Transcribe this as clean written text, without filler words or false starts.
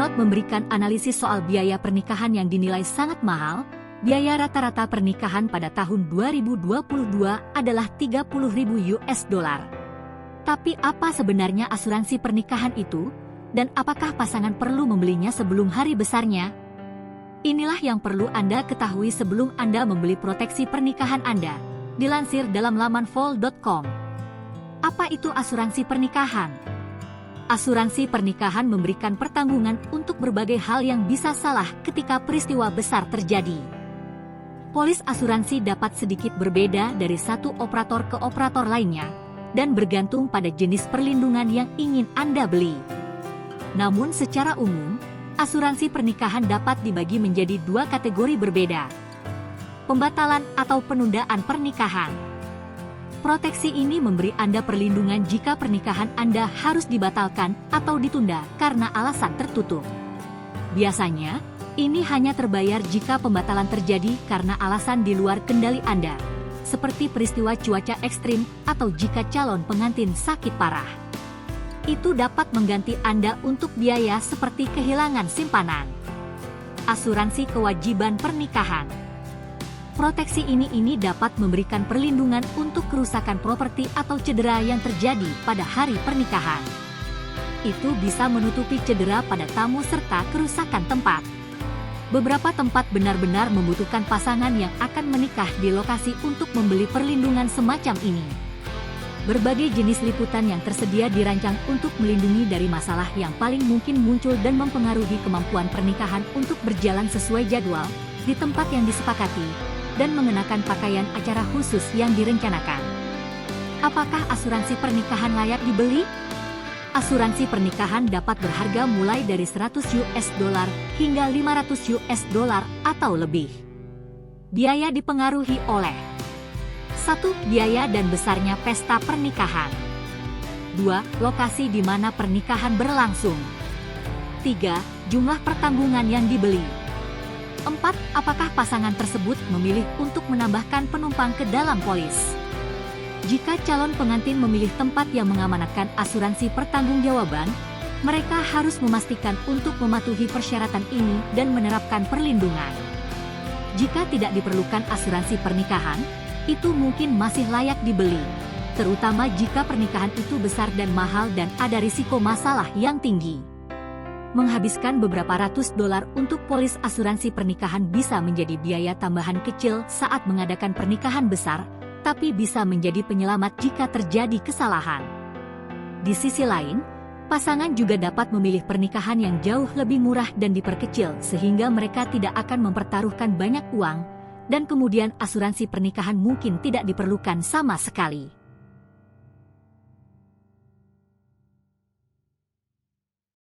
Footnote memberikan analisis soal biaya pernikahan yang dinilai sangat mahal. Biaya rata-rata pernikahan pada tahun 2022 adalah 30.000 US dollar. Tapi apa sebenarnya asuransi pernikahan itu? Dan apakah pasangan perlu membelinya sebelum hari besarnya? Inilah yang perlu Anda ketahui sebelum Anda membeli proteksi pernikahan Anda. Dilansir dalam laman vol.com. Apa itu asuransi pernikahan? Asuransi pernikahan memberikan pertanggungan untuk berbagai hal yang bisa salah ketika peristiwa besar terjadi. Polis asuransi dapat sedikit berbeda dari satu operator ke operator lainnya, dan bergantung pada jenis perlindungan yang ingin Anda beli. Namun secara umum, asuransi pernikahan dapat dibagi menjadi dua kategori berbeda. Pembatalan atau penundaan pernikahan. Proteksi ini memberi Anda perlindungan jika pernikahan Anda harus dibatalkan atau ditunda karena alasan tertutup. Biasanya, ini hanya terbayar jika pembatalan terjadi karena alasan di luar kendali Anda, seperti peristiwa cuaca ekstrim atau jika calon pengantin sakit parah. Itu dapat mengganti Anda untuk biaya seperti kehilangan simpanan. Asuransi kewajiban pernikahan. Proteksi ini dapat memberikan perlindungan untuk kerusakan properti atau cedera yang terjadi pada hari pernikahan. Itu bisa menutupi cedera pada tamu serta kerusakan tempat. Beberapa tempat benar-benar membutuhkan pasangan yang akan menikah di lokasi untuk membeli perlindungan semacam ini. Berbagai jenis liputan yang tersedia dirancang untuk melindungi dari masalah yang paling mungkin muncul dan mempengaruhi kemampuan pernikahan untuk berjalan sesuai jadwal, di tempat yang disepakati, dan mengenakan pakaian acara khusus yang direncanakan. Apakah asuransi pernikahan layak dibeli? Asuransi pernikahan dapat berharga mulai dari 100 US dollar hingga 500 US dollar atau lebih. Biaya dipengaruhi oleh 1. Biaya dan besarnya pesta pernikahan. 2. Lokasi di mana pernikahan berlangsung. 3. Jumlah pertanggungan yang dibeli. 4. Apakah pasangan tersebut memilih untuk menambahkan penumpang ke dalam polis? Jika calon pengantin memilih tempat yang mengamanatkan asuransi pertanggungjawaban, mereka harus memastikan untuk mematuhi persyaratan ini dan menerapkan perlindungan. Jika tidak diperlukan asuransi pernikahan, itu mungkin masih layak dibeli, terutama jika pernikahan itu besar dan mahal dan ada risiko masalah yang tinggi. Menghabiskan beberapa ratus dolar untuk polis asuransi pernikahan bisa menjadi biaya tambahan kecil saat mengadakan pernikahan besar, tapi bisa menjadi penyelamat jika terjadi kesalahan. Di sisi lain, pasangan juga dapat memilih pernikahan yang jauh lebih murah dan diperkecil sehingga mereka tidak akan mempertaruhkan banyak uang, dan kemudian asuransi pernikahan mungkin tidak diperlukan sama sekali.